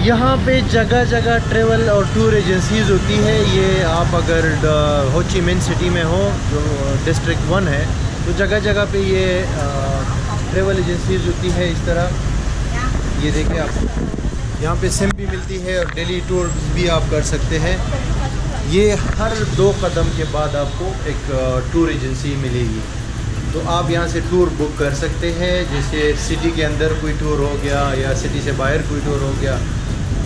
यहाँ पे जगह जगह ट्रैवल और टूर एजेंसीज़ होती है। ये आप अगर हो ची मिन सिटी में हो जो डिस्ट्रिक्ट 1 है तो जगह जगह पे ये ट्रैवल एजेंसीज़ होती है। इस तरह ये देखें आप, यहाँ पे सिम भी मिलती है और डेली टूर भी आप कर सकते हैं। ये हर 2 कदम के बाद आपको एक टूर एजेंसी मिलेगी, तो आप यहाँ से टूर बुक कर सकते हैं। जैसे सिटी के अंदर कोई टूर हो गया या सिटी से बाहर कोई टूर हो गया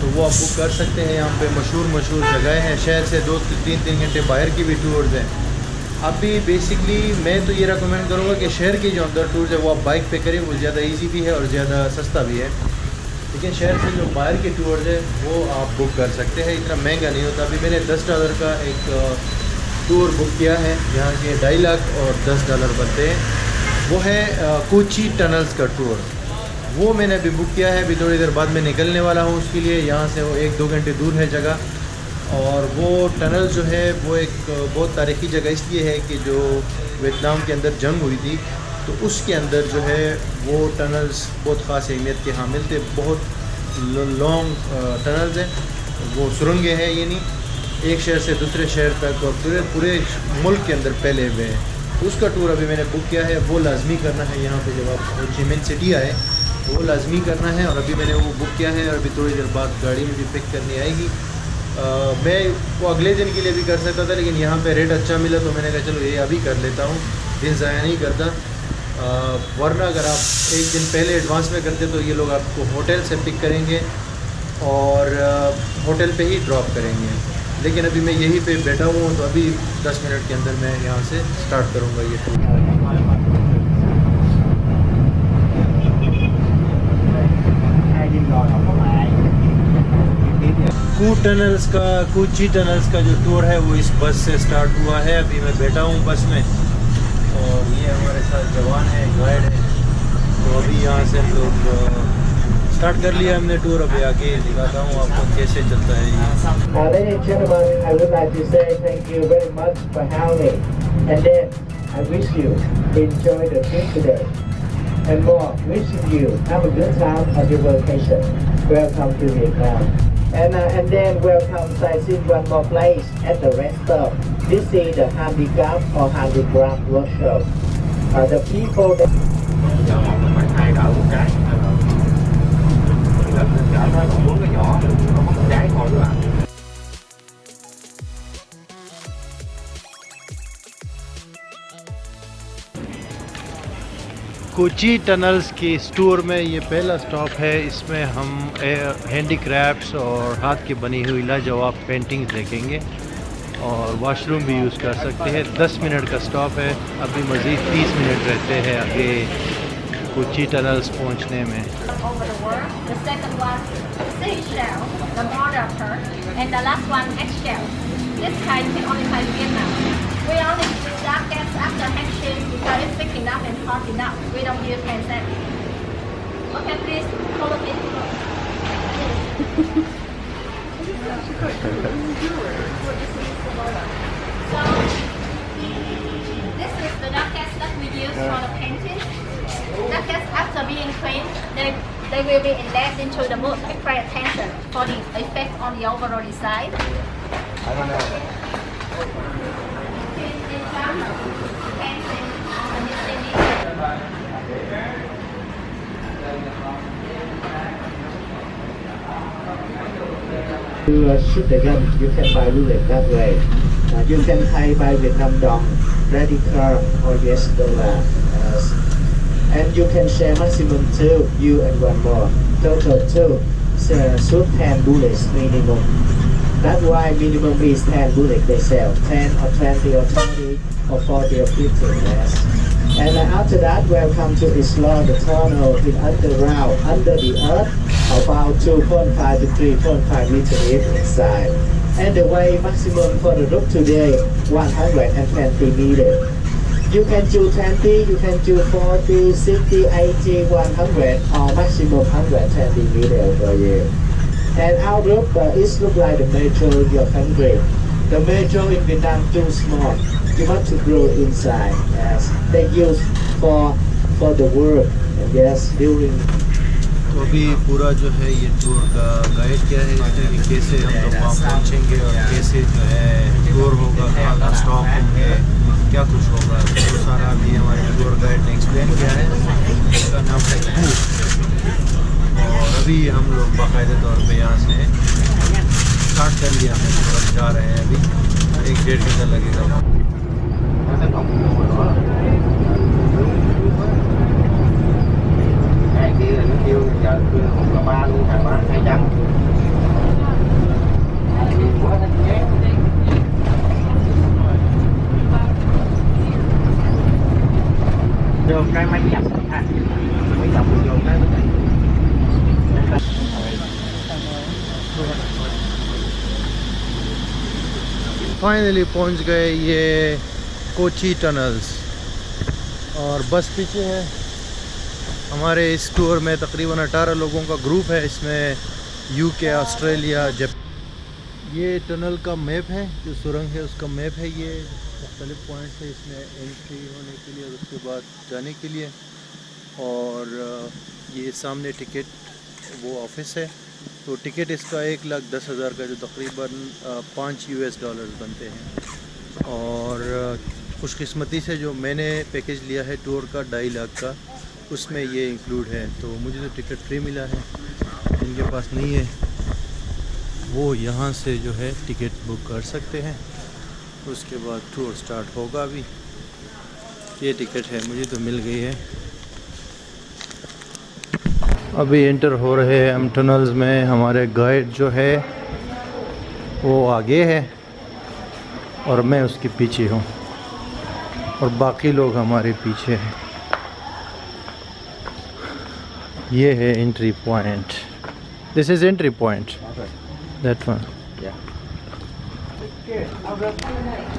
तो वो आप बुक कर सकते हैं। यहाँ पे मशहूर जगह हैं, शहर से 2-3 घंटे बाहर की भी टूर्स हैं। अभी बेसिकली मैं तो ये रेकमेंड करूँगा कि शहर की जो अंदर टूर्स है वो आप बाइक पे करें, वो ज़्यादा इजी भी है और ज़्यादा सस्ता भी है। लेकिन शहर से जो बाहर के टूर्स है वो आप बुक कर सकते हैं, इतना महंगा नहीं होता। अभी मैंने $10 का एक टूर बुक किया है, यहाँ के 2.5 लाख और $10 बनते हैं। वो है कोची टनल्स का टूर, वो मैंने अभी बुक किया है। अभी थोड़ी देर बाद मैं निकलने वाला हूँ उसके लिए। यहाँ से वो 1-2 घंटे दूर है जगह। और वो टनल जो है वो एक बहुत तारीख़ी जगह इसलिए है कि जो वियतनाम के अंदर जंग हुई थी तो उसके अंदर जो है वो टनल्स बहुत ख़ास अहमियत के हामिल थे। बहुत लॉन्ग टनल्स हैं, वो सुरंगें हैं, ये नहीं एक शहर से दूसरे शहर तक और पूरे मुल्क के अंदर फैले हुए हैं। तो उसका टूर अभी मैंने बुक किया है, वो लाजमी करना है। यहाँ पे जब आप हो ची मिन सिटी आए तो वो लाजमी करना है। और अभी मैंने वो बुक किया है और अभी थोड़ी देर बाद गाड़ी में भी पिक करनी आएगी। मैं वो अगले दिन के लिए भी कर सकता था, लेकिन यहाँ पे रेट अच्छा मिला तो मैंने कहा चलो ये अभी कर लेता हूँ, दिन ज़ाया नहीं करता। वरना अगर आप एक दिन पहले एडवांस में करते तो ये लोग आपको होटल से पिक करेंगे और होटल पे ही ड्रॉप करेंगे। लेकिन अभी मैं यहीं पे बैठा हुआ हूँ तो अभी 10 मिनट के अंदर मैं यहाँ से स्टार्ट करूँगा ये टूर। कोची टनल्स का जो टूर है वो इस बस से स्टार्ट हुआ है। अभी मैं बैठा हूँ बस में और ये हमारे साथ जवान है, गाइड है। तो अभी यहाँ से हम लोग स्टार्ट कर लिया हमने टूर। अभी आगे दिखाता हूँ आपको कैसे चलता है ये। Ladies and gentlemen, I would like to say thank you very much for having, and then I wish you enjoy the trip today, and more wishing you have a good time on your vacation. Welcome to Vietnam, and then welcome sightseeing one more place at the rest stop. This is the handicraft or handicraft workshop. The people that phải thay đổi một cái lên chợ nó còn 4 cái nhỏ nó có một cái thôi các bạn. Kochi tunnels की इस tour में ये पहला stop है। इसमें हम handicrafts और हाथ की बनी हुई लाजवाब पेंटिंग्स देखेंगे और वॉशरूम भी यूज़ कर सकते हैं। 10 मिनट का स्टॉप है, अभी मज़ीद 30 मिनट रहते हैं आगे कोची टनल्स पहुंचने में। This is the duckets that we use for the painting. Duckets after being cleaned, they will be inlaid into the wood. Pay attention for the effect on the overall design. to shoot the gun, you can buy bullet that way. You can pay by Vietnam dong, credit card, or US dollar. And you can share maximum 2, you and one more. Total 2. Shoot 10 bullets minimum. That's why minimum is 10 bullets they sell. 10 or 20 or 30 or 40 or 50 yes. And after that, welcome to explore the tunnel in underground, under the earth, about 2.5 to 3.5 meters deep inside. And the weight maximum for the rope today, 120 meters. You can do 20, you can do 40, 60, 80, 100, or maximum 120 meters per year. And our rope is look like the metro in your country. The metro in Vietnam too small. You want to grow inside. Yes, they use for the work. And yes, during तो अभी पूरा जो है ये tour का guide क्या है इसमें कि कैसे हम लोग वहाँ पहुँचेंगे और कैसे जो है टूर होगा, कहाँ कहाँ स्टॉप होंगे, क्या कुछ होगा, तो सारा अभी हमारे टूर गाइड ने एक्सप्लेन किया है। इसका नाम है हो। और अभी हम लोग बाकायदे तौर पे यहाँ से स्टार्ट कर लिया है और जा रहे हैं। अभी 1-1.5 घंटा लगेगा। Hai kia là nó kêu giờ kêu một là 3 luôn, hàng 200. Quá nó chán. Vô cái máy dập ha. Máy dập vô cái nó chạy. Finally पहुंच गए ये कोची टनल्स और बस पीछे है। हमारे इस टूर में तकरीबन 18 लोगों का ग्रुप है। इसमें यूके, ऑस्ट्रेलिया, ये टनल का मैप है, जो सुरंग है उसका मैप है। ये मुख्तलिफ पॉइंट्स है इसमें एंट्री होने के लिए और उसके बाद जाने के लिए। और ये सामने टिकट वो ऑफिस है, तो टिकट इसका 1,10,000 का, जो तकरीबन $5 बनते हैं। और खुशकिस्मती से जो मैंने पैकेज लिया है टूर का 2.5 लाख का, उसमें ये इंक्लूड है। तो मुझे तो टिकट फ्री मिला है, जिनके पास नहीं है वो यहाँ से जो है टिकट बुक कर सकते हैं। उसके बाद टूर स्टार्ट होगा। अभी ये टिकट है, मुझे तो मिल गई है। अभी एंटर हो रहे हैं हम टनल्स में। हमारे गाइड जो है वो आगे है और मैं उसके पीछे हूँ और बाकी लोग हमारे पीछे हैं। ये है entry point. This is entry point, that one.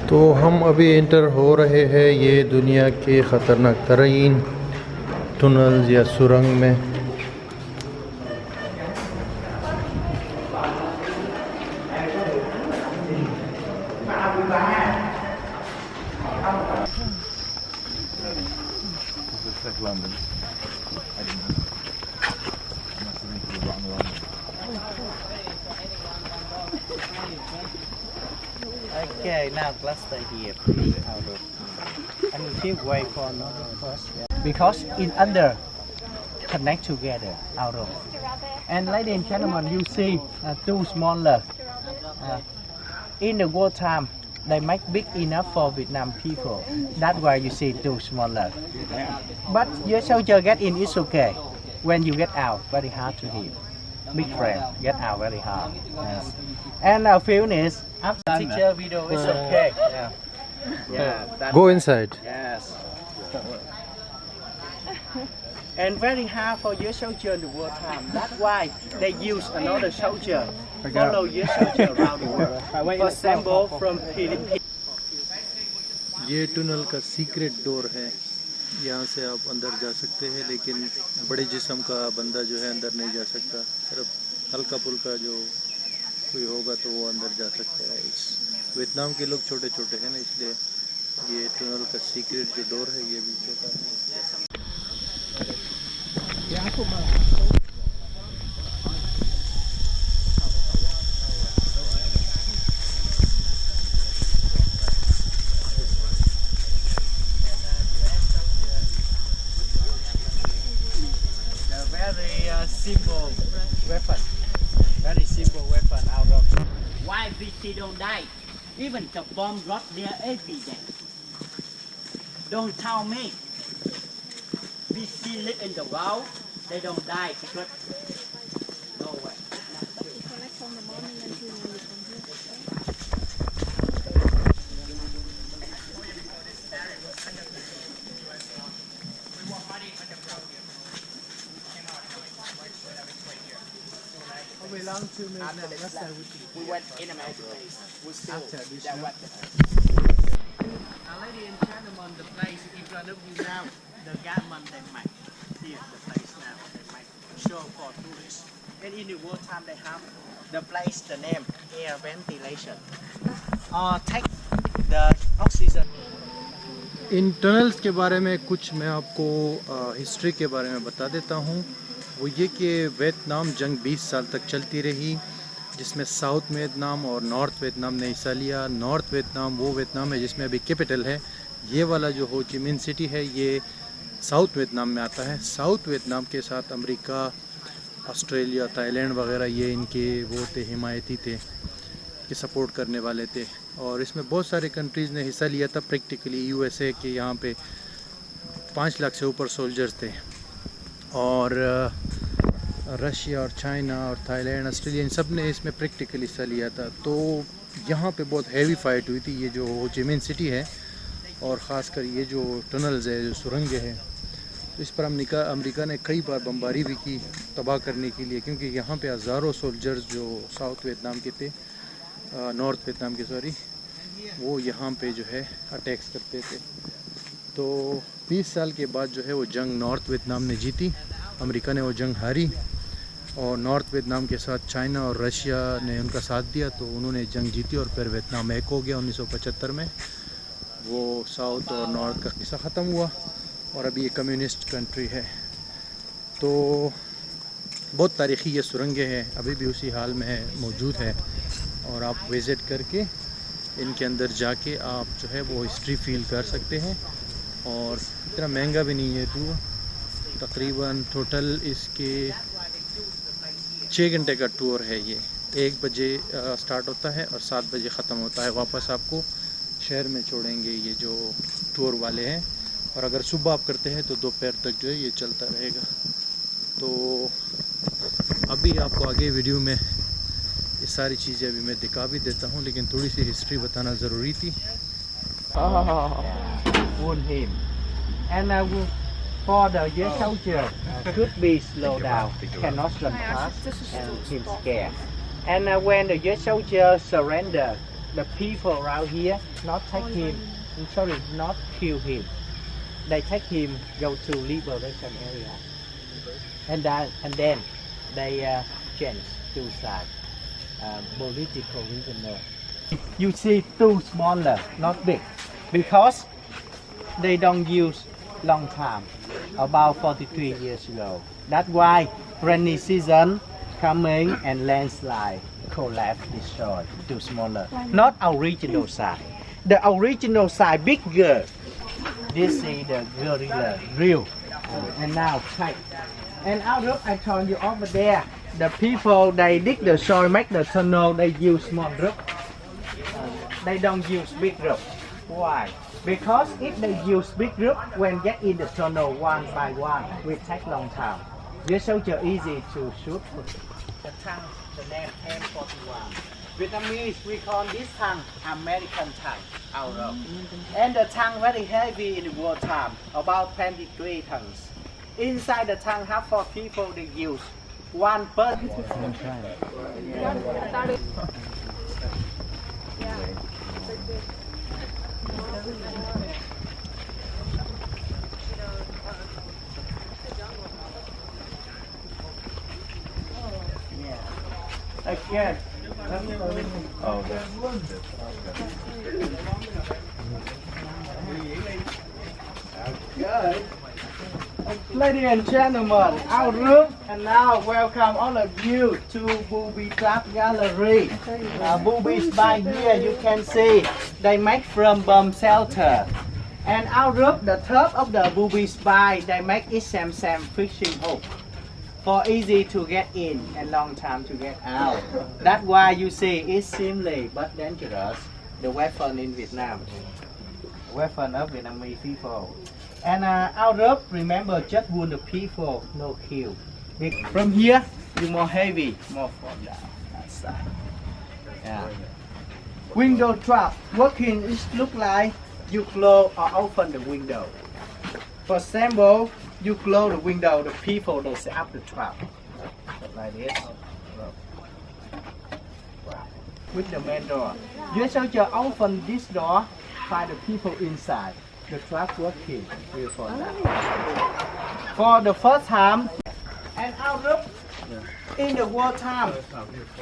तो हम अभी एंटर हो रहे हैं ये दुनिया के ख़तरनाक तरीन टनल्स या सुरंग में। Okay, now let's stay here, please. And we keep wait for another first. Because in under connect together out of. And ladies and gentlemen, you see two smaller. In the war time, they make big enough for Vietnam people. That's why you see two smaller. But your soldier get in, it's okay. When you get out, very hard to hear. Big friend, get out very hard. Yes. And our film is after teacher video, it's okay. Yeah. Yeah. Go inside. Yes. And very hard for your soldier in the war time. That's why they use another soldier follow your soldier around the world. For example, from Philippines. ये tunnel का secret door है। यहाँ से आप अंदर जा सकते हैं, लेकिन बड़े जिस्म का बंदा जो है अंदर नहीं जा सकता। सिर्फ हल्का फुल्का जो कोई होगा तो वो अंदर जा सकता है। इस वियतनाम के लोग छोटे छोटे हैं ना, इसलिए ये टनल का सीक्रेट जो डोर है ये भी छोटा है। Simple weapon, very simple weapon out of. Why BC don't die? Even the bomb drop there every day. Don't tell me. BC live in the world, they don't die because no way. We long to make After the slap, we went in American base. We still After this that slap. weapon. Ladies and gentlemen, the place in front of you now, the government they make here, the place now they make show for tourists. And in the war time they have the place, the name air ventilation. Take the oxygen. In tunnels के बारे में कुछ मैं आपको history के बारे में बता देता हूँ। वो ये कि वियतनाम जंग 20 साल तक चलती रही, जिसमें साउथ वियतनाम और नॉर्थ वियतनाम ने हिस्सा लिया। नॉर्थ वियतनाम वो वियतनाम है जिसमें अभी कैपिटल है। ये वाला जो हो ची मिन सिटी है ये साउथ वियतनाम में आता है। साउथ वियतनाम के साथ अमेरिका, ऑस्ट्रेलिया, थाईलैंड वगैरह ये इनके वो थे, हिमायती थे, कि सपोर्ट करने वाले थे। और इसमें बहुत सारे कंट्रीज़ ने हिस्सा लिया था प्रैक्टिकली। यूएसए के यहाँ पे 5 लाख से ऊपर सोल्जर्स थे, और रशिया और चाइना और थाईलैंड, ऑस्ट्रेलिया, इन सब ने इसमें प्रैक्टिकली हिस्सा लिया था। तो यहाँ पे बहुत हैवी फाइट हुई थी। ये जो हो ची मिन सिटी है, और ख़ासकर ये जो टनल्स है, जो सुरंगें हैं, तो इस पर अमेरिका ने कई बार बमबारी भी की तबाह करने के लिए, क्योंकि यहाँ पे हज़ारों सोल्जर्स जो साउथ वियतनाम के थे, नॉर्थ वियतनाम के सॉरी, वो यहाँ पे जो है अटैक्स करते थे। तो 20 साल के बाद जो है वो जंग नॉर्थ वियतनाम ने जीती, अमेरिका ने वो जंग हारी, और नॉर्थ वियतनाम के साथ चाइना और रशिया ने उनका साथ दिया, तो उन्होंने जंग जीती और फिर वियतनाम एक हो गया 1975 में। वो साउथ और नॉर्थ का किस्सा ख़त्म हुआ और अभी ये कम्युनिस्ट कंट्री है। तो बहुत तारीख़ी ये सुरंगें हैं, अभी भी उसी हाल में मौजूद है, और आप विज़िट करके इनके अंदर जाके आप जो है वो हिस्ट्री फील कर सकते हैं। और इतना महंगा भी नहीं है टूर, तकरीबन टोटल इसके 6 घंटे का टूर है। ये 1 बजे स्टार्ट होता है और 7 बजे ख़त्म होता है। वापस आपको शहर में छोड़ेंगे ये जो टूर वाले हैं, और अगर सुबह आप करते हैं तो दोपहर तक जो है ये चलता रहेगा। तो अभी आपको आगे वीडियो में ये सारी चीज़ें अभी मैं दिखा भी देता हूँ, लेकिन थोड़ी सी हिस्ट्री बताना ज़रूरी थी। Warn him. And for the yes soldier, could be slow down, cannot run fast, and him scared. And when the yes soldier surrender, the people around here not take him, not kill him. They take him go to liberation area, and then they change to side. Political reason. You see too smaller, not big, because they don't use long time, about 43 years ago. That's why rainy season coming and landslide, collapse, destroy, too smaller. Not original size. The original size bigger. This is the gorilla, real. And now check. And out of I told you over there, the people they dig the soil, make the tunnel, they use small rope. They don't use big rope. Why? Because if they use big rope, when get in the tunnel one by one, will take long time. This soldier easy to shoot. The tank, the name M41. Vietnamese, we call this tank American tank, out of. And the tank very heavy in the war time, about 23 tons. Inside the tank have 4 people they use. One person. Again. Good. Ladies and gentlemen, our room, and now welcome all of you to Booby Trap Gallery. Boobies by here you can see they make from bomb shelter. And our room, the top of the booby spy, they make it same fishing hook for easy to get in and long time to get out. That's why you see it's simply but dangerous. The weapon in Vietnam, weapon of Vietnamese people. And our rope, remember, just wound the people, no kill. From here, you more heavy, more fall down outside. Yeah. Window trap. Working it look like you close or open the window. For example, you close the window, the people they set up the trap like this. With the main door. You soldier open this door, find the people inside. The trap working will fall down. For the first time, and out of in the war time,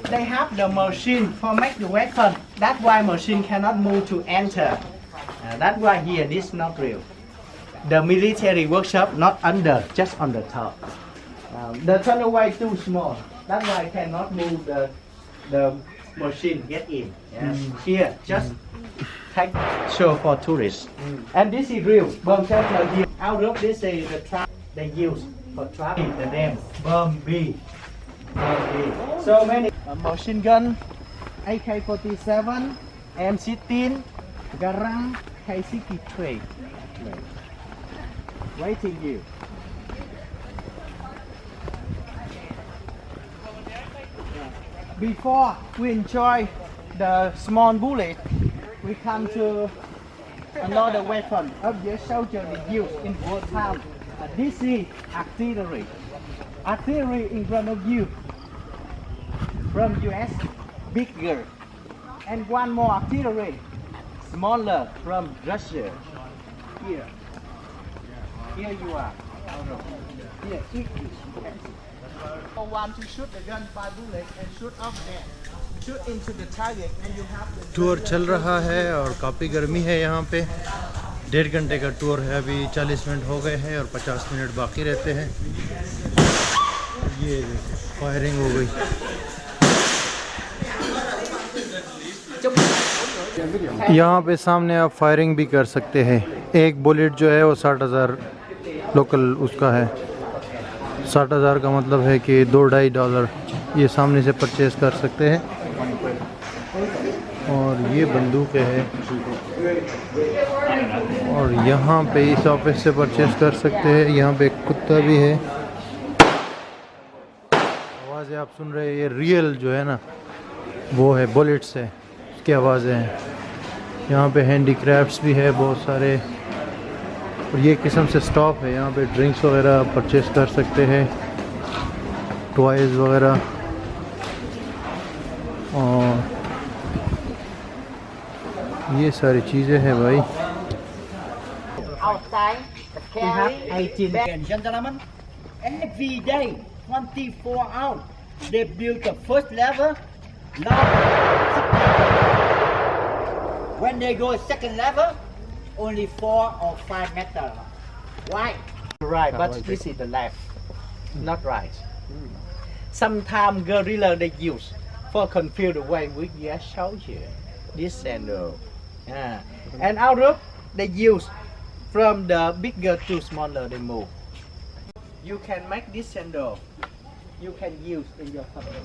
they have the machine for make the weapon. That's why machine cannot move to enter. That's why here this not real. The military workshop not under, just on the top. The tunnelway too small. That's why I cannot move the machine get in. Yes. Here, just take show for tourists. And this is real. Bơm thép là real. Out of this is the truck they use for trucking the name. Bơm B. So many machine gun, AK-47, M16, Garang, K-63. Waiting you. Before we enjoy the small bullet, we come to another weapon of the soldier they use in wartime. This is artillery. Artillery in front of you from US, bigger, and one more artillery, smaller from Russia. Here you are. Here, want to shoot the gun by bullet and shoot off there. Shoot into the target and you have the tour चल रहा है और काफ़ी गर्मी है यहाँ पे। 1.5 घंटे का टूर है, अभी 40 मिनट हो गए हैं और 50 मिनट बाकी रहते हैं। ये फायरिंग हो गई। यहाँ पे सामने आप फायरिंग भी कर सकते हैं। एक बुलेट जो है वो 60,000 लोकल उसका है। 60,000 का मतलब है कि $2-2.5 ये सामने से परचेज़ कर सकते हैं। और ये बंदूक है और यहाँ पे इस ऑफिस से परचेज़ कर सकते हैं। यहाँ पे एक कुत्ता भी है। आवाज़ें आप सुन रहे हैं, ये रियल जो है ना वो है, बुलेट्स है, उसकी आवाज़ें हैं। यहाँ पे हैंडीक्राफ्ट्स भी है बहुत सारे और ये किस्म से स्टॉप है। यहाँ पे ड्रिंक्स वगैरह परचेज़ कर सकते हैं, टॉयज़ वगैरह। और ये सारी चीज़ें हैं भाई। Outside, we have 18 and gentlemen. Every day, 24 hours, they build the first level. Now, when they go second level, only 4 or 5 meters. Why? Right, but this is the left, not right. Sometimes guerrilla they use for confuse the way with your soldier. This sandal. And out of they use from the bigger to smaller they move. You can make this sandal. You can use in your company.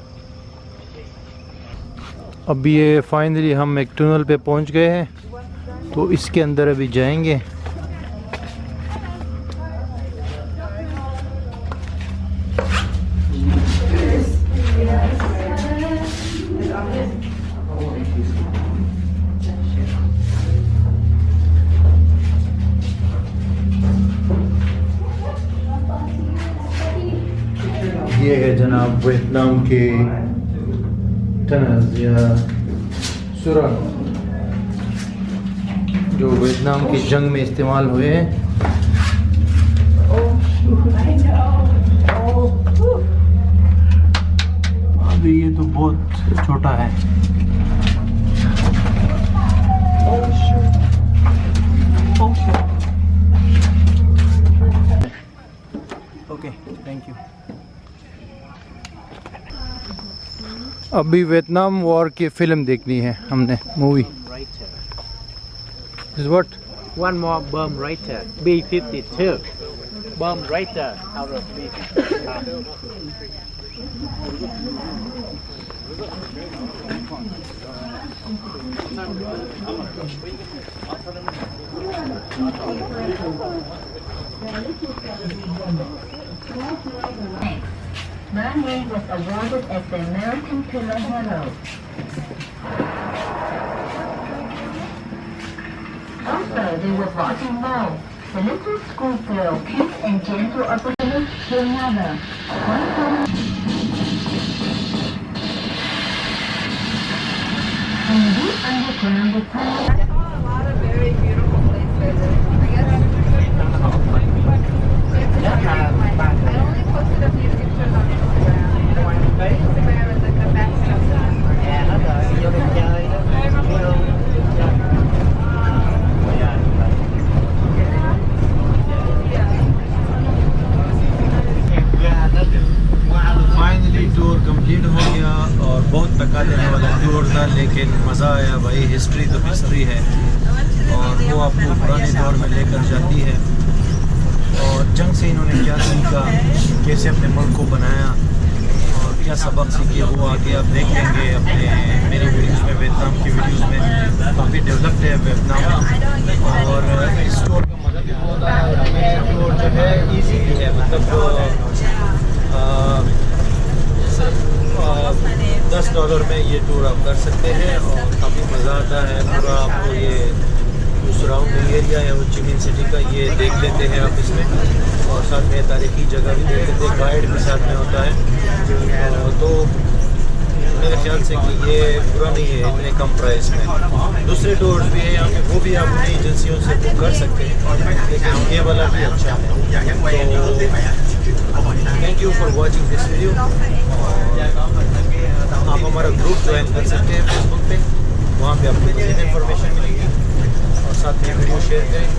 अभी ये finally हम एक tunnel पे पहुंच गए हैं, तो इसके अंदर अभी जाएंगे। ये है जनाब वियतनाम के टनल्स या सुरंग जो वियतनाम की जंग में इस्तेमाल हुए हैं। अभी ये तो बहुत छोटा है। Okay, thank you. अभी वियतनाम वॉर की फिल्म देखनी है हमने, movie. Is what? One more bomb writer, B-52. Bomb writer out of B-52. Manway was awarded as the American Killer Hero. Also, they were brought in low. The little schoolgirl, cute and gentle opportunist, her mother. One from in deep underground, the tunnel. A lot of very beautiful places. I guess I only posted a few pictures on Instagram. Instagram is like the best stuff. था, लेकिन मज़ा आया भाई। History तो history है और वो आपको पुराने दौर में लेकर जाती है और जंग से इन्होंने क्या सीखा, कैसे अपने मुल्क को बनाया और क्या सबक सीखे, वो आगे आप देख लेंगे अपने मेरी वीडियोज़ में। वियतनाम की वीडियोज़ में काफ़ी डेवलप्ड है वियतनाम और इस स्टोर का मज़ा भी बहुत आया। ये स्टोर जो है ईजी भी है, मतलब $10 में ये टूर आप कर सकते हैं और काफ़ी मज़ा आता है। पूरा आपको ये जो सराउंडिंग एरिया है हो ची मिन सिटी का ये देख लेते हैं आप इसमें, और साथ में तारीखी जगह भी देख लेते हैं, गाइड भी साथ में होता है। तो मेरे ख्याल से कि ये बुरा नहीं है इतने कम प्राइस में। दूसरे टूर्स भी है यहाँ पे, वो भी आप अपनी एजेंसियों से बुक कर सकते हैं, लेकिन ये वाला भी अच्छा है। तो thank you for watching this video. आप हमारा ग्रुप ज्वाइन कर सकते हैं फेसबुक पे, वहाँ पे आपको मज़ीद इन्फॉर्मेशन मिलेगी और साथ में वीडियो शेयर करें।